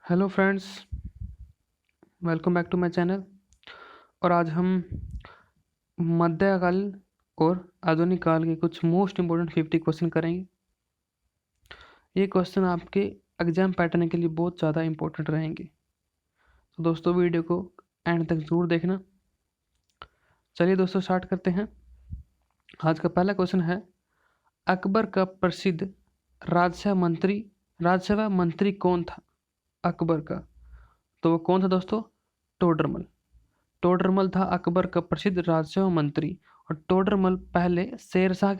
Hello friends, welcome back to my channel. और आज हम मध्यकाल और आधुनिक काल के कुछ मोस्ट इम्पोर्टेंट 50 क्वेश्चन करेंगे। ये क्वेश्चन आपके एग्जाम पैटर्न के लिए बहुत ज़्यादा इम्पोर्टेंट रहेंगे, तो दोस्तों वीडियो को एंड तक ज़रूर देखना। चलिए दोस्तों स्टार्ट करते हैं। आज का पहला क्वेश्चन है, अकबर का प्रसिद्ध राजसभा मंत्री कौन था? अकबर का, तो वो कौन था दोस्तों? टोडरमल। टोडरमल था अकबर का प्रसिद्ध राजस्व मंत्री। और टोडरमल पहले शेरशाह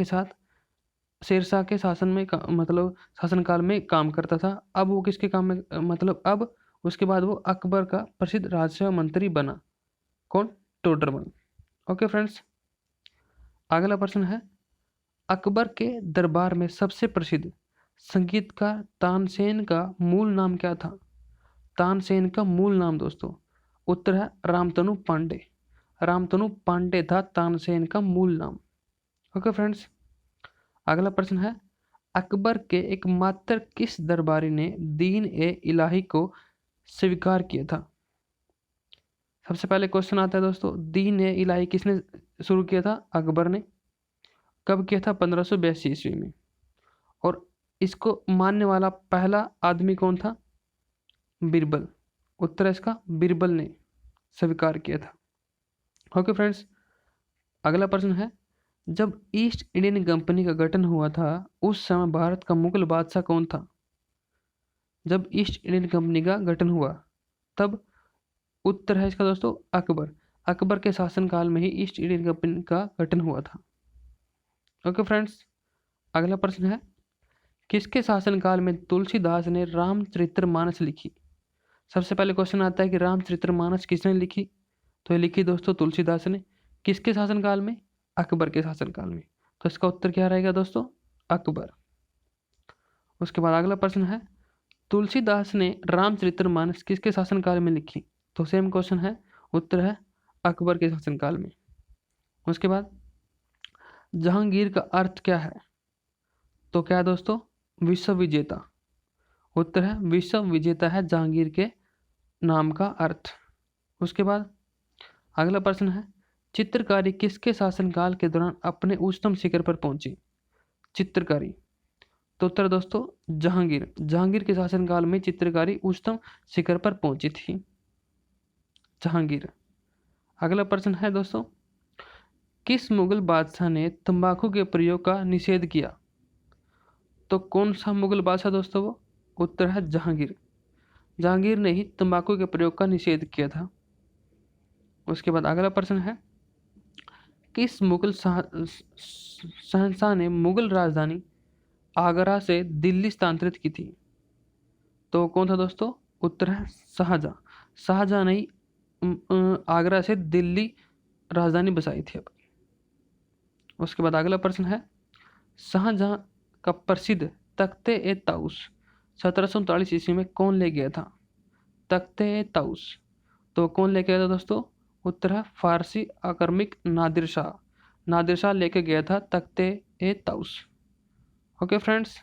के शासन में मतलब शासनकाल में काम करता था। अब वो किसके काम में मतलब अब उसके बाद वो अकबर का प्रसिद्ध राजस्व मंत्री बना। कौन? टोडरमल। ओके फ्रेंड्स, अगला प्रश्न है, अकबर के दरबार में सबसे प्रसिद्ध संगीतकार तानसेन का मूल नाम क्या था? तानसेन का मूल नाम दोस्तों, उत्तर है रामतनु पांडे। रामतनु पांडे था तानसेन का मूल नाम। ओके फ्रेंड्स, अगला प्रश्न है, अकबर के एकमात्र किस दरबारी ने दीन ए इलाही को स्वीकार किया था? सबसे पहले क्वेश्चन आता है दोस्तों, दीन ए इलाही किसने शुरू किया था? अकबर ने। कब किया था? 1582 ईस्वी में। और इसको मानने वाला पहला आदमी कौन था? बीरबल। उत्तर है इसका बीरबल ने स्वीकार किया था। ओके फ्रेंड्स, अगला प्रश्न है, जब ईस्ट इंडियन कंपनी का गठन हुआ था उस समय भारत का मुगल बादशाह कौन था? जब ईस्ट इंडियन कंपनी का गठन हुआ तब, उत्तर है इसका दोस्तों अकबर। अकबर के शासनकाल में ही ईस्ट इंडियन कंपनी का गठन हुआ था। ओके फ्रेंड्स, अगला प्रश्न है, किसके शासनकाल में तुलसीदास ने रामचरितमानस लिखी? सबसे पहले क्वेश्चन आता है कि रामचरितमानस किसने लिखी? तो ये लिखी दोस्तों तुलसीदास ने। किसके शासनकाल में? अकबर के शासनकाल में। तो इसका उत्तर क्या रहेगा दोस्तों? अकबर। उसके बाद अगला प्रश्न है, तुलसीदास ने रामचरितमानस किसके शासनकाल में लिखी? तो सेम क्वेश्चन है, उत्तर है अकबर के शासनकाल में। उसके बाद जहांगीर का अर्थ क्या है? तो क्या है दोस्तों? विश्व विजेता। उत्तर है विश्व विजेता है जहांगीर के नाम का अर्थ। उसके बाद अगला प्रश्न है, चित्रकारी किसके शासनकाल के दौरान अपने उच्चतम शिखर पर पहुंची? चित्रकारी, तो उत्तर दोस्तों जहांगीर। जहांगीर के शासनकाल में चित्रकारी उच्चतम शिखर पर पहुंची थी, जहांगीर। अगला प्रश्न है दोस्तों, किस मुगल बादशाह ने तंबाकू के प्रयोग का निषेध किया? तो कौन सा मुगल बादशाह दोस्तों वो? उत्तर है जहांगीर। जहांगीर ने ही तंबाकू के प्रयोग का निषेध किया था। उसके बाद अगला प्रश्न है, किस मुगल शहंशाह ने मुगल राजधानी आगरा से दिल्ली स्थानांतरित की थी? तो कौन था दोस्तों? उत्तर है शाहजहां। शाहजहां ने ही आगरा से दिल्ली राजधानी बसाई थी अब। उसके बाद अगला प्रश्न है, शाहजहां का प्रसिद्ध तख्ते ए ताउस 1739 ईस्वी में कौन ले गया था? तख्ते ए ताउस, तो कौन लेके गया था दोस्तों? उत्तर है फारसी आक्रमक नादिर शाह। नादिर शाह लेके गया था तख्ते ए ताउस। ओके फ्रेंड्स,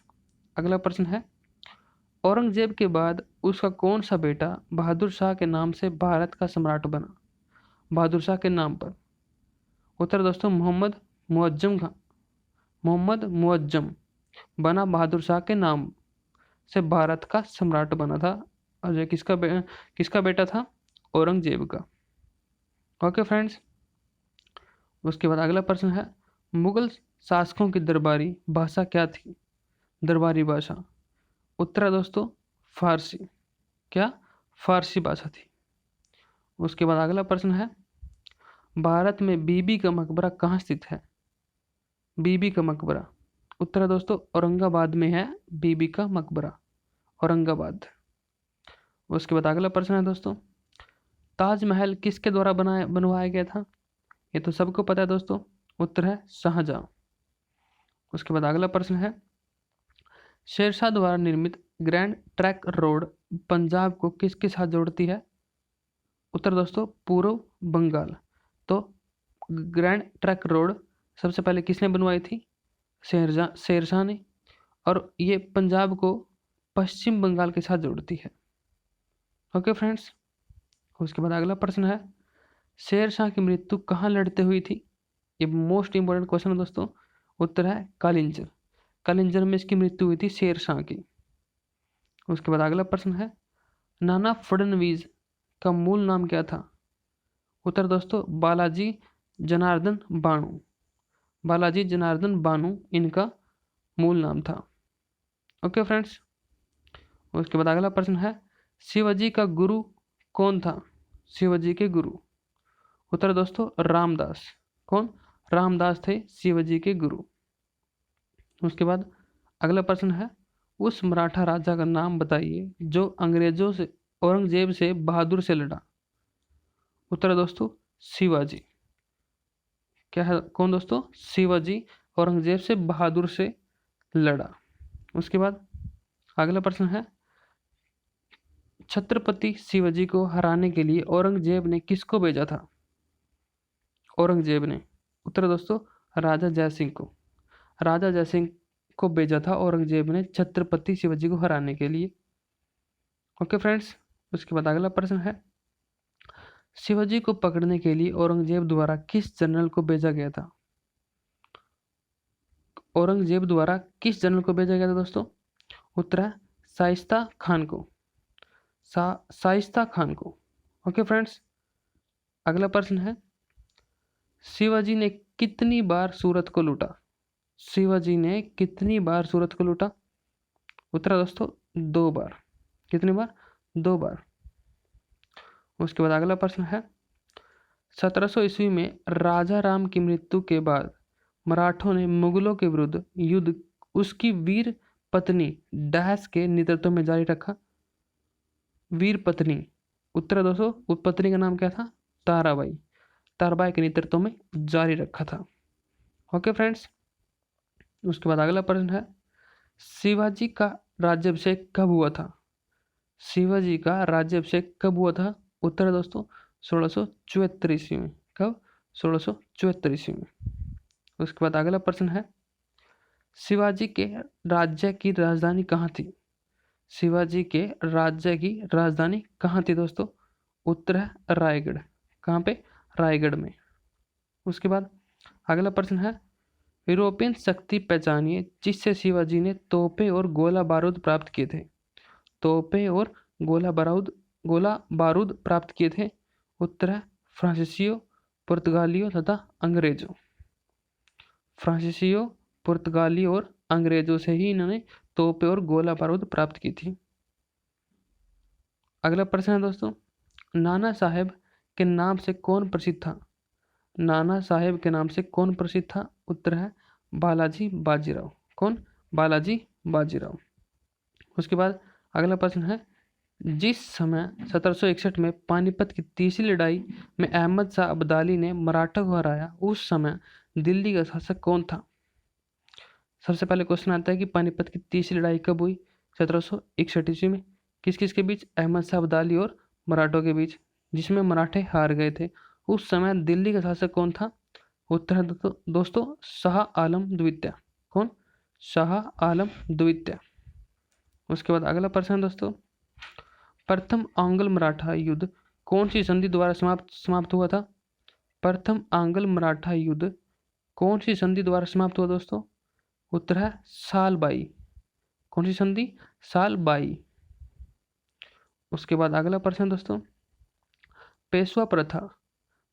अगला प्रश्न है, औरंगजेब के बाद उसका कौन सा बेटा बहादुर शाह के नाम से भारत का सम्राट बना? बहादुर शाह के नाम पर। उत्तर दोस्तों मोहम्मद मुअज्जम बना बहादुर शाह के नाम से भारत का सम्राट बना था। और ये किसका बेटा था? औरंगजेब का। ओके फ्रेंड्स, उसके बाद अगला प्रश्न है, मुगल शासकों की दरबारी भाषा क्या थी? दरबारी भाषा, उत्तर है दोस्तों फारसी। क्या? फारसी भाषा थी। उसके बाद अगला प्रश्न है, भारत में बीबी का मकबरा कहाँ स्थित है? बीबी का मकबरा, उत्तर है दोस्तों औरंगाबाद में है बीबी का मकबरा, औरंगाबाद। उसके बाद अगला प्रश्न है दोस्तों, ताजमहल किसके द्वारा बनवाया गया था? ये तो सबको पता है दोस्तों, उत्तर है शाहजहां। उसके बाद अगला प्रश्न है, शेरशाह द्वारा निर्मित ग्रैंड ट्रैंक रोड पंजाब को किसके साथ जोड़ती है? उत्तर दोस्तों पूर्व बंगाल। तो ग्रैंड ट्रैंक रोड सबसे पहले किसने बनवाई थी? शेरशाह ने। और ये पंजाब को पश्चिम बंगाल के साथ जोड़ती है। ओके फ्रेंड्स, उसके बाद अगला प्रश्न है, शेर शाह की मृत्यु कहाँ लड़ते हुई थी? ये मोस्ट इंपॉर्टेंट क्वेश्चन है दोस्तों। उत्तर है कालिंजर। कालिंजर में इसकी मृत्यु हुई थी शेर शाह की। उसके बाद अगला प्रश्न है, नाना फडणवीस का मूल नाम क्या था? उत्तर दोस्तों बालाजी जनार्दन बानू। बालाजी जनार्दन बानू इनका मूल नाम था। ओके फ्रेंड्स, उसके बाद अगला प्रश्न है, शिवाजी का गुरु कौन था? शिवाजी के गुरु। उत्तर दोस्तों रामदास। कौन? रामदास थे शिवाजी के गुरु। उसके बाद अगला प्रश्न है, उस मराठा राजा का नाम बताइए जो अंग्रेजों से औरंगजेब से बहादुर से लड़ा। उत्तर दोस्तों शिवाजी। क्या है? कौन दोस्तों? शिवाजी औरंगजेब से बहादुर से लड़ा। उसके बाद अगला प्रश्न है, छत्रपति शिवाजी को हराने के लिए औरंगजेब ने किसको भेजा था? औरंगजेब ने, उत्तर दोस्तों राजा जयसिंह को। राजा जयसिंह को भेजा था औरंगजेब ने छत्रपति शिवाजी को हराने के लिए। ओके फ्रेंड्स, उसके बाद अगला प्रश्न है, शिवाजी को पकड़ने के लिए औरंगजेब द्वारा किस जनरल को भेजा गया था? औरंगजेब द्वारा किस जनरल को भेजा गया था दोस्तों? उत्तर है शाइस्ता खान को। शाइस्ता खान को। ओके फ्रेंड्स, अगला प्रश्न है, शिवाजी ने कितनी बार सूरत को लूटा? शिवाजी ने कितनी बार सूरत को लूटा? उत्तर दोस्तों 2 बार। कितनी बार? 2 बार। उसके बाद अगला प्रश्न है, 1700 ईस्वी में राजा राम की मृत्यु के बाद मराठों ने मुगलों के विरुद्ध युद्ध उसकी वीर पत्नी डैश के नेतृत्व में जारी रखा। वीर पत्नी, उत्तर दोस्तों उस पत्नी का नाम क्या था? ताराबाई। ताराबाई के नेतृत्व में जारी रखा था। ओके फ्रेंड्स, उसके बाद अगला प्रश्न है, शिवाजी का राज्याभिषेक कब हुआ था? शिवाजी का राज्याभिषेक कब हुआ था? उत्तर दोस्तों 1674 ईस्वी में। कब? 1674 ईस्वी में। उसके बाद अगला प्रश्न है, शिवाजी के राज्य की राजधानी कहाँ थी? शिवाजी के राज्य की राजधानी कहाँ थी दोस्तों? उत्तर है रायगढ़। कहाँ पे? रायगढ़ में। उसके बाद अगला प्रश्न है, यूरोपियन शक्ति पहचानिए जिससे शिवाजी ने तोपें और गोला बारूद प्राप्त किए थे। तोपें और गोला बारूद प्राप्त किए थे। उत्तर है फ्रांसीसियों, पुर्तगालियों तथा अंग्रेजों। फ्रांसीसियों, पुर्तगालियों और अंग्रेजों से ही इन्होंने तोपें और गोला बारूद प्राप्त की थी। अगला प्रश्न है दोस्तों, नाना साहेब के नाम से कौन प्रसिद्ध था? नाना साहेब के नाम से कौन प्रसिद्ध था? उत्तर है बालाजी बाजीराव। कौन? बालाजी बाजीराव। उसके बाद अगला प्रश्न है, जिस समय 1761 में पानीपत की तीसरी लड़ाई में अहमद शाह अब्दाली ने मराठा को हराया, उस समय दिल्ली का शासक कौन था? सबसे पहले क्वेश्चन आता है कि पानीपत की तीसरी लड़ाई कब हुई? 1761 ईस्वी में। किस किस के बीच? अहमद शाह अब्दाली और मराठों के बीच, जिसमें मराठे हार गए थे। उस समय दिल्ली का शासक कौन था? उत्तर है दोस्तों शाह आलम द्वितीय। कौन? शाह आलम द्वितीय। उसके बाद अगला प्रश्न है दोस्तों, प्रथम आंग्ल मराठा युद्ध कौन सी संधि द्वारा समाप्त हुआ था? प्रथम आंग्ल मराठा युद्ध कौन सी संधि द्वारा समाप्त हुआ दोस्तों? उत्तर है सालबाई। कौन सी संधि? सालबाई। उसके बाद अगला प्रश्न दोस्तों, पेशवा प्रथा।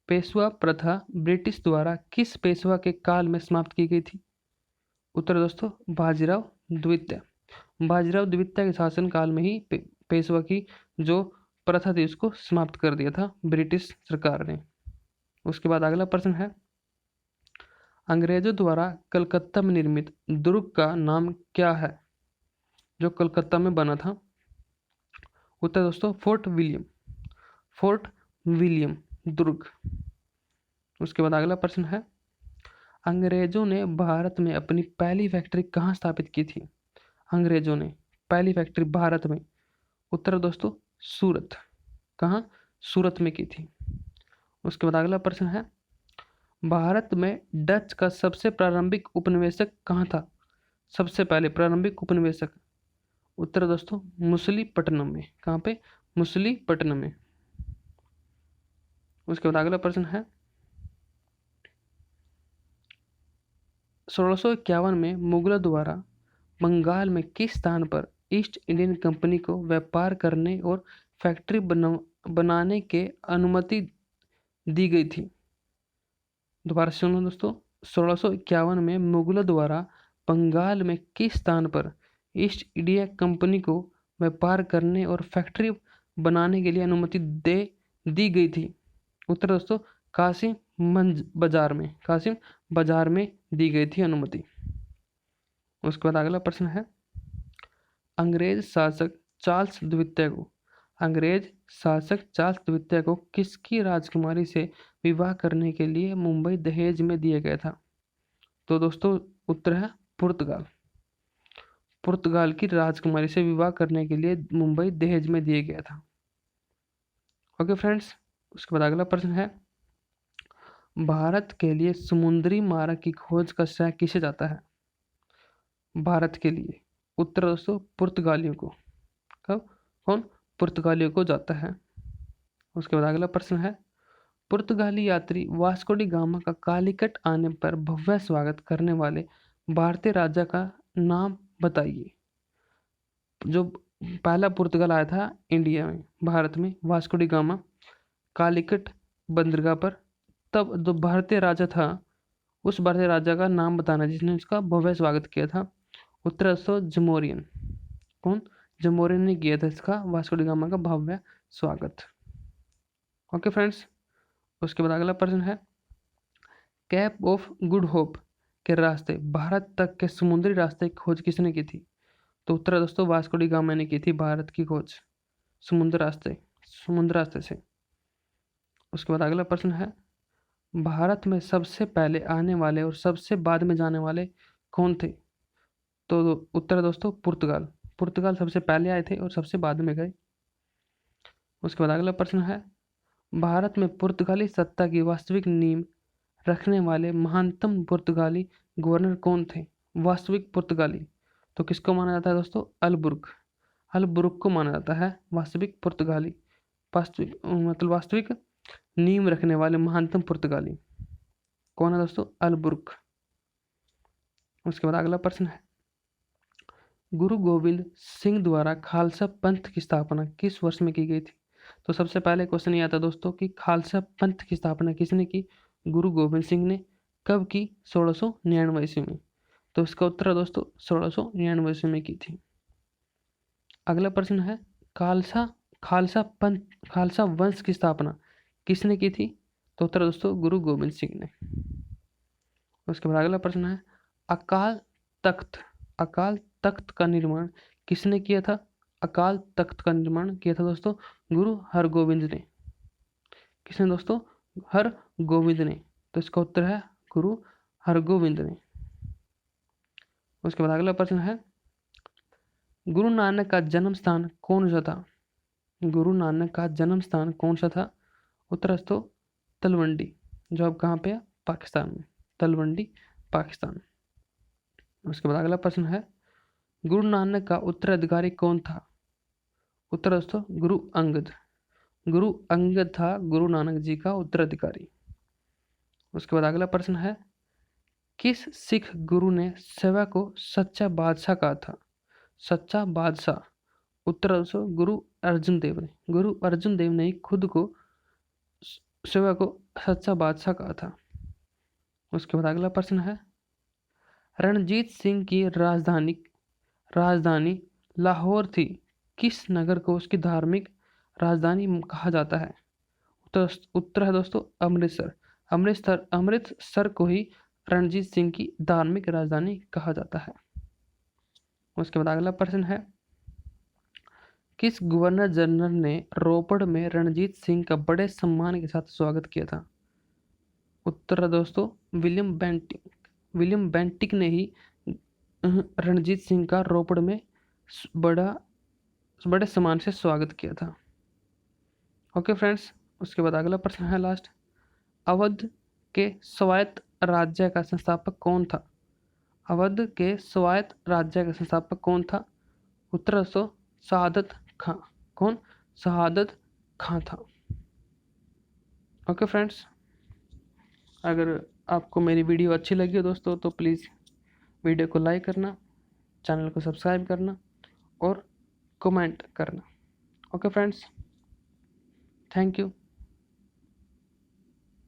पेशवा प्रथा ब्रिटिश द्वारा किस पेशवा के काल में समाप्त की गई थी? उत्तर दोस्तों बाजीराव द्वितीय। बाजीराव द्वितीय के शासन काल में ही पेशवा की जो प्रथा थी उसको समाप्त कर दिया था ब्रिटिश सरकार ने। उसके बाद अगला प्रश्न है, अंग्रेजों द्वारा कलकत्ता में निर्मित दुर्ग का नाम क्या है जो कलकत्ता में बना था? उत्तर दोस्तों फोर्ट विलियम। फोर्ट विलियम दुर्ग। उसके बाद अगला प्रश्न है, अंग्रेजों ने भारत में अपनी पहली फैक्ट्री कहाँ स्थापित की थी? अंग्रेजों ने पहली फैक्ट्री भारत में, उत्तर दोस्तों सूरत। कहाँ? सूरत में की थी। उसके बाद अगला प्रश्न है, भारत में डच का सबसे प्रारंभिक उपनिवेशक कहाँ था? सबसे पहले प्रारंभिक उपनिवेशक, उत्तर दोस्तों मछलीपट्टनम में। कहाँ पे? मुसलीपट्टनम में। उसके बाद अगला प्रश्न है 1651 में मुगलों द्वारा बंगाल में किस स्थान पर ईस्ट इंडियन कंपनी को व्यापार करने और फैक्ट्री बनाने के अनुमति दी गई थी? दोबारा सुनो दोस्तों, 1651 में मुगलों द्वारा बंगाल में किस स्थान पर ईस्ट इंडिया कंपनी को व्यापार करने और फैक्ट्री बनाने के लिए अनुमति दी गई थी? उत्तर दोस्तों कासिम बाजार में, कासिम बाजार में दी गई थी अनुमति। उसके बाद अगला प्रश्न है अंग्रेज शासक चार्ल्स द्वितीय को किसकी राजकुमारी से विवाह करने के लिए मुंबई दहेज में दिया गया था? तो दोस्तों उत्तर है पुर्तगाल की राजकुमारी से विवाह करने के लिए मुंबई दहेज में दिया गया था। ओके फ्रेंड्स, उसके बाद अगला प्रश्न है भारत के लिए समुद्री मार्ग की खोज का श्रेय किसे जाता है? भारत के लिए उत्तर दोस्तों पुर्तगालियों को। कौन? पुर्तगालियों को जाता है। उसके बाद अगला प्रश्न है पुर्तगाली यात्री वास्को डी गामा का कालीकट आने पर भव्य स्वागत करने वाले भारतीय राजा का नाम बताइए। जो पहला पुर्तगाल आया था इंडिया में, भारत में, वास्को डी गामा कालीकट बंदरगाह पर, तब जो भारतीय राजा था उस भारतीय राजा का नाम बताना जिसने उसका भव्य स्वागत किया था। उत्तर जमोरियन। कौन? जमोरियन ने किया था इसका, वास्को डी गामा का भव्य स्वागत। ओके फ्रेंड्स, उसके बाद अगला प्रश्न है कैप ऑफ गुड होप के रास्ते भारत तक के समुद्री रास्ते की खोज किसने की थी? तो उत्तर दोस्तों वास्को डी गामा ने की थी भारत की खोज समुद्र रास्ते से। उसके बाद अगला प्रश्न है भारत में सबसे पहले आने वाले और सबसे बाद में जाने वाले कौन थे? तो उत्तर दोस्तों पुर्तगाल सबसे पहले आए थे और सबसे बाद में गए। उसके बाद अगला प्रश्न है भारत में पुर्तगाली सत्ता की वास्तविक नींव रखने वाले महानतम पुर्तगाली गवर्नर कौन थे? वास्तविक पुर्तगाली, तो किसको माना जाता है दोस्तों? अलबुर्क को माना जाता है वास्तविक पुर्तगाली, वास्तविक नींव रखने वाले महानतम पुर्तगाली कौन है दोस्तों? अलबुर्क। उसके बाद अगला प्रश्न है गुरु गोविंद सिंह द्वारा खालसा पंथ की स्थापना किस वर्ष में की गई थी? तो सबसे पहले क्वेश्चन ये आता दोस्तों कि खालसा पंथ की स्थापना किसने की? गुरु गोविंद सिंह ने। कब की? 1699 ईस्वी में। तो इसका उत्तर है दोस्तों 1699 ईस्वी में की थी। अगला प्रश्न है खालसा वंश की स्थापना किसने की थी? तो उत्तर दोस्तों गुरु गोविंद सिंह ने। उसके बाद अगला प्रश्न है अकाल तख्त का निर्माण किसने किया था? अकाल तख्त का निर्माण किया था दोस्तों गुरु हरगोविंद ने। किसने दोस्तों? हरगोविंद ने। तो इसका उत्तर है गुरु हरगोविंद ने। उसके बाद अगला प्रश्न है गुरु नानक का जन्म स्थान कौन सा था? गुरु नानक का जन्म स्थान कौन सा था? उत्तर दोस्तों तलवंडी, जो अब कहाँ पे है? पाकिस्तान में, तलवंडी पाकिस्तान। उसके बाद अगला प्रश्न है गुरु नानक का उत्तराधिकारी कौन था? उत्तर दोस्तों गुरु अंगद था गुरु नानक जी का उत्तराधिकारी। उसके बाद अगला प्रश्न है किस सिख गुरु ने सेवा को सच्चा बादशाह कहा था? सच्चा बादशाह। उत्तर दोस्तों गुरु अर्जुन देव ने खुद को सेवा को सच्चा बादशाह कहा था। उसके बाद अगला प्रश्न है रणजीत सिंह की राजधानी लाहौर थी, किस नगर को उसकी धार्मिक राजधानी कहा जाता है? उत्तर है दोस्तों अमृतसर को ही रणजीत सिंह की धार्मिक राजधानी कहा जाता है। उसके बाद अगला प्रश्न है किस गवर्नर जनरल ने रोपड़ में रणजीत सिंह का बड़े सम्मान के साथ स्वागत किया था? उत्तर है दोस्तों विलियम बेंटिक ने ही रणजीत सिंह का रोपड़ में बड़े सम्मान से स्वागत किया था। ओके फ्रेंड्स, उसके बाद अगला प्रश्न है लास्ट अवध के स्वायत्त राज्य का संस्थापक कौन था? अवध के स्वायत्त राज्य का संस्थापक कौन था? उत्तर दोस्तों शहादत खां। कौन? शहादत खां था। ओके फ्रेंड्स, अगर आपको मेरी वीडियो अच्छी लगी हो दोस्तों तो प्लीज़ वीडियो को लाइक करना, चैनल को सब्सक्राइब करना और कमेंट करना। Okay friends, thank you.